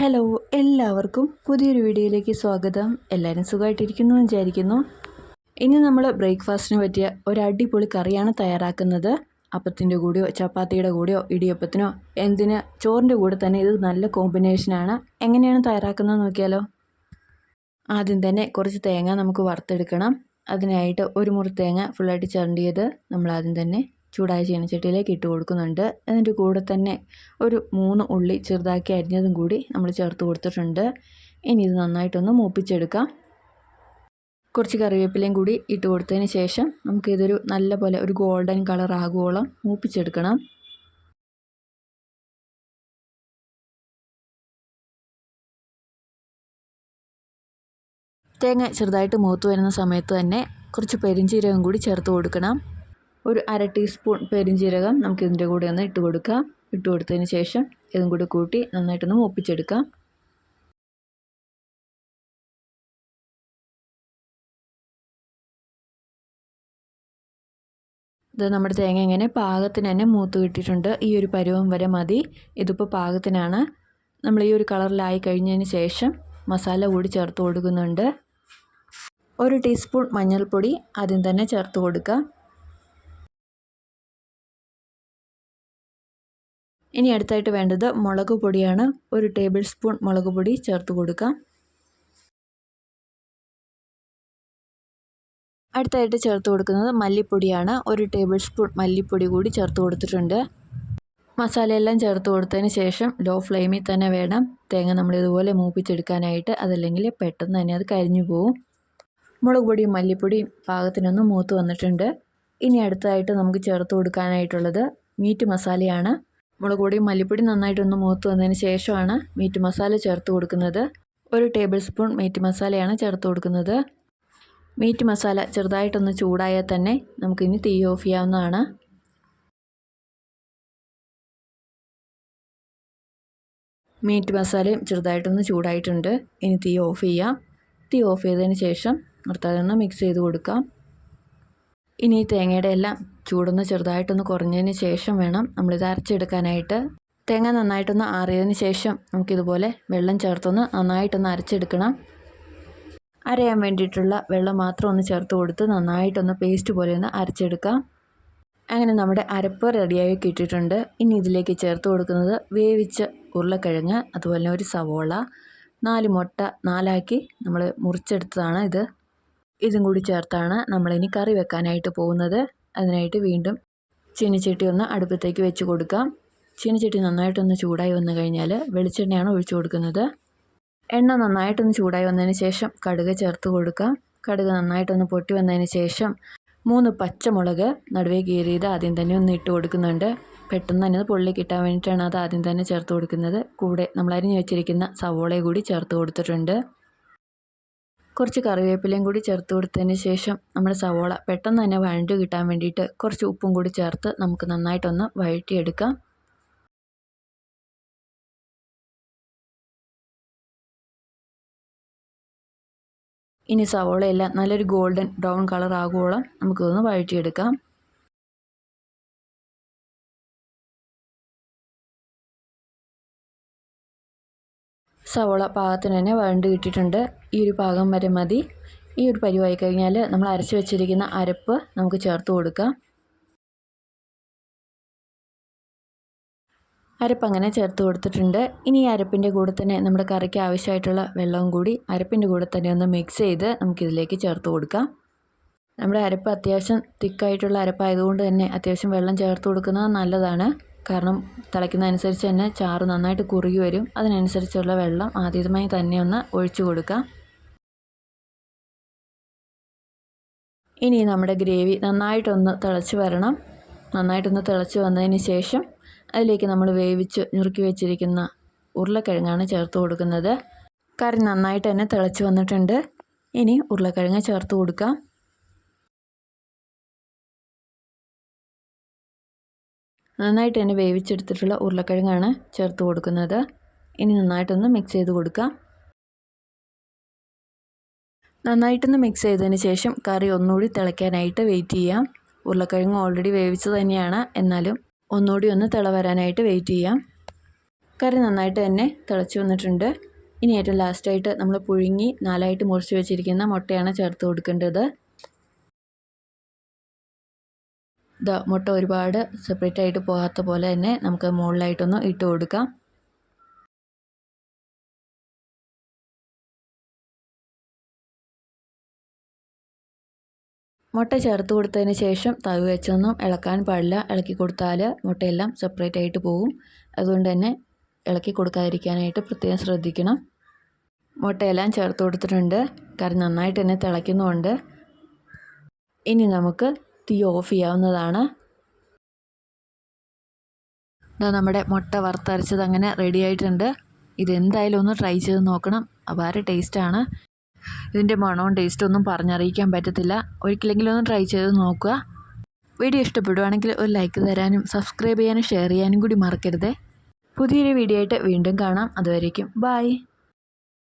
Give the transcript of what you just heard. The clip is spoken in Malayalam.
ഹലോ, എല്ലാവർക്കും പുതിയൊരു വീഡിയോയിലേക്ക് സ്വാഗതം. എല്ലാവരും സുഖമായിട്ടിരിക്കുന്നു എന്ന് വിചാരിക്കുന്നു. ഇനി നമ്മൾ ബ്രേക്ക്ഫാസ്റ്റിന് പറ്റിയ ഒരു അടിപൊളി കറിയാണ് തയ്യാറാക്കുന്നത്. അപ്പത്തിൻ്റെ കൂടെയോ ചപ്പാത്തിയുടെ കൂടെയോ ഇടിയപ്പത്തിനോ എന്തിന് ചോറിൻ്റെ കൂടെ തന്നെ ഇത് നല്ല കോമ്പിനേഷനാണ്. എങ്ങനെയാണ് തയ്യാറാക്കുന്നത് നോക്കിയാലോ. ആദ്യം തന്നെ കുറച്ച് തേങ്ങ നമുക്ക് വറുത്തെടുക്കണം. അതിനായിട്ട് ഒരു മുറി തേങ്ങ ഫുള്ളായിട്ട് ചിരണ്ടിയത് നമ്മൾ ആദ്യം തന്നെ ചൂടായ ചീനച്ചട്ടിയിലേക്ക് ഇട്ട് കൊടുക്കുന്നുണ്ട്. അതിൻ്റെ കൂടെ തന്നെ ഒരു 3 ഉള്ളി ചെറുതാക്കി അരിഞ്ഞതും കൂടി നമ്മൾ ചേർത്ത് കൊടുത്തിട്ടുണ്ട്. ഇനി ഇത് നന്നായിട്ടൊന്ന് മൂപ്പിച്ചെടുക്കാം. കുറച്ച് കറിവേപ്പിലയും കൂടി ഇട്ട് കൊടുത്തതിന് ശേഷം നമുക്കിതൊരു നല്ല പോലെ ഒരു ഗോൾഡൻ കളർ ആകുവോളം മൂപ്പിച്ചെടുക്കണം. തേങ്ങ ചെറുതായിട്ട് മൂത്ത് വരുന്ന സമയത്ത് തന്നെ കുറച്ച് പെരിഞ്ചീരകം കൂടി ചേർത്ത് കൊടുക്കണം. ഒരു 1/2 ടീസ്പൂൺ പെരിഞ്ചീരകം നമുക്കിതിൻ്റെ കൂടെ ഒന്ന് ഇട്ട് കൊടുക്കാം. ഇട്ട് കൊടുത്തതിന് ശേഷം ഇതും കൂടി കൂട്ടി നന്നായിട്ടൊന്ന് മൂപ്പിച്ചെടുക്കാം. ഇത് നമ്മുടെ തേങ്ങ ഇങ്ങനെ പാകത്തിന് തന്നെ മൂത്ത് കിട്ടിയിട്ടുണ്ട്. ഈ ഒരു പരുവം വരെ മതി. ഇതിപ്പോൾ പാകത്തിനാണ്. നമ്മൾ ഈ ഒരു കളറിലായി കഴിഞ്ഞതിന് ശേഷം മസാല കൂടി ചേർത്ത് കൊടുക്കുന്നുണ്ട്. 1 ടീസ്പൂൺ മഞ്ഞൾപ്പൊടി ആദ്യം തന്നെ ചേർത്ത് കൊടുക്കാം. ഇനി അടുത്തായിട്ട് വേണ്ടത് മുളക് പൊടിയാണ്. 1 ടേബിൾ സ്പൂൺ മുളക് പൊടി ചേർത്ത് കൊടുക്കാം. അടുത്തായിട്ട് ചേർത്ത് കൊടുക്കുന്നത് മല്ലിപ്പൊടിയാണ്. 1 ടേബിൾ സ്പൂൺ മല്ലിപ്പൊടി കൂടി ചേർത്ത് കൊടുത്തിട്ടുണ്ട്. മസാലയെല്ലാം ചേർത്ത് കൊടുത്തതിന് ശേഷം ലോ ഫ്ലെയിമിൽ തന്നെ വേണം തേങ്ങ നമ്മളിതുപോലെ മൂപ്പിച്ചെടുക്കാനായിട്ട്. അതല്ലെങ്കിൽ പെട്ടെന്ന് തന്നെ അത് കരിഞ്ഞു പോവും. മുളക് പൊടിയും മല്ലിപ്പൊടിയും പാകത്തിനൊന്ന് മൂത്ത് വന്നിട്ടുണ്ട്. ഇനി അടുത്തായിട്ട് നമുക്ക് ചേർത്ത് കൊടുക്കാനായിട്ടുള്ളത് മീറ്റ് മസാലയാണ്. മുളക് പൊടിയും മല്ലിപ്പൊടിയും നന്നായിട്ടൊന്ന് മൂത്ത് വന്നതിന് ശേഷമാണ് മീറ്റ് മസാല ചേർത്ത് കൊടുക്കുന്നത്. 1 ടേബിൾ സ്പൂൺ മീറ്റ് മസാലയാണ് ചേർത്ത് കൊടുക്കുന്നത്. മീറ്റ് മസാല ചെറുതായിട്ടൊന്ന് ചൂടായാൽ തന്നെ നമുക്കിനി തീ ഓഫ് ചെയ്യാവുന്നതാണ്. മീറ്റ് മസാലയും ചെറുതായിട്ടൊന്ന് ചൂടായിട്ടുണ്ട്. ഇനി തീ ഓഫ് ചെയ്യാം. തീ ഓഫ് ചെയ്തതിന് ശേഷം നിർത്താതെ ഒന്ന് മിക്സ് ചെയ്ത് കൊടുക്കാം. ഇനി ഈ തേങ്ങയുടെ എല്ലാം ചൂടൊന്ന് ചെറുതായിട്ടൊന്ന് കുറഞ്ഞതിന് ശേഷം വേണം നമ്മളിത് അരച്ചെടുക്കാനായിട്ട്. തേങ്ങ നന്നായിട്ടൊന്ന് ആറിയതിന് ശേഷം നമുക്കിതുപോലെ വെള്ളം ചേർത്തൊന്ന് നന്നായിട്ടൊന്ന് അരച്ചെടുക്കണം. അരയാൻ വേണ്ടിയിട്ടുള്ള വെള്ളം മാത്രം ഒന്ന് ചേർത്ത് കൊടുത്ത് നന്നായിട്ടൊന്ന് പേസ്റ്റ് പോലെ ഒന്ന് അരച്ചെടുക്കാം. അങ്ങനെ നമ്മുടെ അരപ്പ് റെഡിയായി കിട്ടിയിട്ടുണ്ട്. ഇനി ഇതിലേക്ക് ചേർത്ത് കൊടുക്കുന്നത് വേവിച്ച ഉരുളക്കിഴങ്ങ്, അതുപോലെ ഒരു സവോള, 4 മുട്ട 4ആക്കി നമ്മൾ മുറിച്ചെടുത്തതാണ് ഇത്. ഇതും കൂടി ചേർത്താണ് നമ്മളിനി കറി വെക്കാനായിട്ട് പോകുന്നത്. അതിനായിട്ട് വീണ്ടും ചീനിച്ചട്ടി ഒന്ന് അടുപ്പത്തേക്ക് വെച്ച് കൊടുക്കാം. ചീനിച്ചട്ടി നന്നായിട്ടൊന്ന് ചൂടായി വന്നു കഴിഞ്ഞാൽ വെളിച്ചെണ്ണയാണ് ഒഴിച്ചു കൊടുക്കുന്നത്. എണ്ണ നന്നായിട്ടൊന്ന് ചൂടായി വന്നതിന് ശേഷം കടുക് ചേർത്ത് കൊടുക്കാം. കടുക് നന്നായിട്ടൊന്ന് പൊട്ടി വന്നതിന് ശേഷം 3 പച്ചമുളക് നടുവേ കീറിയത് ആദ്യം തന്നെ ഒന്ന് ഇട്ട് കൊടുക്കുന്നുണ്ട്. പെട്ടെന്ന് തന്നെ അത് പൊള്ളി കിട്ടാൻ വേണ്ടിയിട്ടാണ് അത് ആദ്യം തന്നെ ചേർത്ത് കൊടുക്കുന്നത്. കൂടെ നമ്മൾ അരിഞ്ഞു വെച്ചിരിക്കുന്ന സവോളയും കൂടി ചേർത്ത് കൊടുത്തിട്ടുണ്ട്. കുറച്ച് കറിവേപ്പിലയും കൂടി ചേർത്ത് കൊടുത്തതിന് ശേഷം നമ്മുടെ സവോള പെട്ടെന്ന് തന്നെ വഴണ്ട് കിട്ടാൻ വേണ്ടിയിട്ട് കുറച്ച് ഉപ്പും കൂടി ചേർത്ത് നമുക്ക് നന്നായിട്ടൊന്ന് വഴറ്റിയെടുക്കാം. ഇനി സവോളയെല്ലാം നല്ലൊരു ഗോൾഡൻ ബ്രൗൺ കളർ ആകുവോളം നമുക്കിതൊന്ന് വഴറ്റിയെടുക്കാം. സവോള പാകത്തിന് തന്നെ വഴണ്ട് കിട്ടിയിട്ടുണ്ട്. ഈ ഒരു പാകം വരെ മതി. ഈ ഒരു പരുവായി കഴിഞ്ഞാൽ നമ്മൾ അരച്ച് വെച്ചിരിക്കുന്ന അരപ്പ് നമുക്ക് ചേർത്ത് കൊടുക്കാം. അരപ്പ് അങ്ങനെ ചേർത്ത് കൊടുത്തിട്ടുണ്ട്. ഇനി ഈ അരപ്പിൻ്റെ കൂടെ തന്നെ നമ്മുടെ കറിക്ക് ആവശ്യമായിട്ടുള്ള വെള്ളവും കൂടി അരപ്പിൻ്റെ കൂടെ തന്നെ ഒന്ന് മിക്സ് ചെയ്ത് നമുക്കിതിലേക്ക് ചേർത്ത് കൊടുക്കാം. നമ്മുടെ അരപ്പ് അത്യാവശ്യം തിക്കായിട്ടുള്ള അരപ്പായതുകൊണ്ട് തന്നെ അത്യാവശ്യം വെള്ളം ചേർത്ത് കൊടുക്കുന്നത് നല്ലതാണ്. കാരണം തിളയ്ക്കുന്നതനുസരിച്ച് തന്നെ ചാറ് നന്നായിട്ട് കുറുകി വരും. അതിനനുസരിച്ചുള്ള വെള്ളം ആദ്യമായി തന്നെ ഒന്ന് ഒഴിച്ചു കൊടുക്കാം. ഇനി നമ്മുടെ ഗ്രേവി നന്നായിട്ടൊന്ന് തിളച്ച് വരണം. നന്നായിട്ടൊന്ന് തിളച്ച് വന്നതിന് ശേഷം അതിലേക്ക് നമ്മൾ വേവിച്ച് ഞുറുക്കി വെച്ചിരിക്കുന്ന ഉരുളക്കിഴങ്ങാണ് ചേർത്ത് കൊടുക്കുന്നത്. കറി നന്നായിട്ട് തന്നെ തിളച്ച് വന്നിട്ടുണ്ട്. ഇനി ഉരുളക്കിഴങ്ങ് ചേർത്ത് കൊടുക്കാം. നന്നായിട്ട് തന്നെ വേവിച്ചെടുത്തിട്ടുള്ള ഉരുളക്കിഴങ്ങാണ് ചേർത്ത് കൊടുക്കുന്നത്. ഇനി നന്നായിട്ടൊന്ന് മിക്സ് ചെയ്ത് കൊടുക്കാം. നന്നായിട്ടൊന്ന് മിക്സ് ചെയ്തതിന് ശേഷം കറി ഒന്നുകൂടി തിളയ്ക്കാനായിട്ട് വെയിറ്റ് ചെയ്യാം. ഉരുളക്കിഴങ്ങ് ഓൾറെഡി വേവിച്ചത് തന്നെയാണ്, എന്നാലും ഒന്നുകൂടി ഒന്ന് തിള വരാനായിട്ട് വെയിറ്റ് ചെയ്യാം. കറി നന്നായിട്ട് തന്നെ തിളച്ച് വന്നിട്ടുണ്ട്. ഇനി ഏറ്റവും ലാസ്റ്റായിട്ട് നമ്മൾ പുഴുങ്ങി 4ആയിട്ട് മുറിച്ച് വെച്ചിരിക്കുന്ന മുട്ടയാണ് ചേർത്ത് കൊടുക്കേണ്ടത്. മുട്ട ഒരുപാട് സെപ്പറേറ്റ് ആയിട്ട് പോകാത്ത പോലെ തന്നെ നമുക്ക് മുകളിലായിട്ടൊന്ന് ഇട്ട് കൊടുക്കാം. മുട്ട ചേർത്ത് കൊടുത്തതിന് ശേഷം തവി വെച്ചൊന്നും ഇളക്കാൻ പാടില്ല. ഇളക്കി കൊടുത്താൽ മുട്ടയെല്ലാം സെപ്പറേറ്റ് ആയിട്ട് പോകും. അതുകൊണ്ട് തന്നെ ഇളക്കി കൊടുക്കാതിരിക്കാനായിട്ട് പ്രത്യേകം ശ്രദ്ധിക്കണം. മുട്ടയെല്ലാം ചേർത്ത് കൊടുത്തിട്ടുണ്ട്. കറി നന്നായിട്ട് തന്നെ തിളയ്ക്കുന്നുണ്ട്. ഇനി നമുക്ക് തീ ഓഫ് ചെയ്യാവുന്നതാണ്. നമ്മുടെ മുട്ട വറുത്തരച്ചത് അങ്ങനെ റെഡി ആയിട്ടുണ്ട്. ഇതെന്തായാലും ഒന്ന് ട്രൈ ചെയ്ത് നോക്കണം. അപാര ടേസ്റ്റാണ്. ഇതിൻ്റെ മണവും ടേസ്റ്റും ഒന്നും പറഞ്ഞറിയിക്കാൻ പറ്റത്തില്ല. ഒരിക്കലെങ്കിലും ഒന്ന് ട്രൈ ചെയ്ത് നോക്കുക. വീഡിയോ ഇഷ്ടപ്പെടുവാണെങ്കിൽ ഒരു ലൈക്ക് തരാനും സബ്സ്ക്രൈബ് ചെയ്യാനും ഷെയർ ചെയ്യാനും കൂടി മറക്കരുത്. പുതിയൊരു വീഡിയോ ആയിട്ട് വീണ്ടും കാണാം. അതുവരേക്കും ബൈ.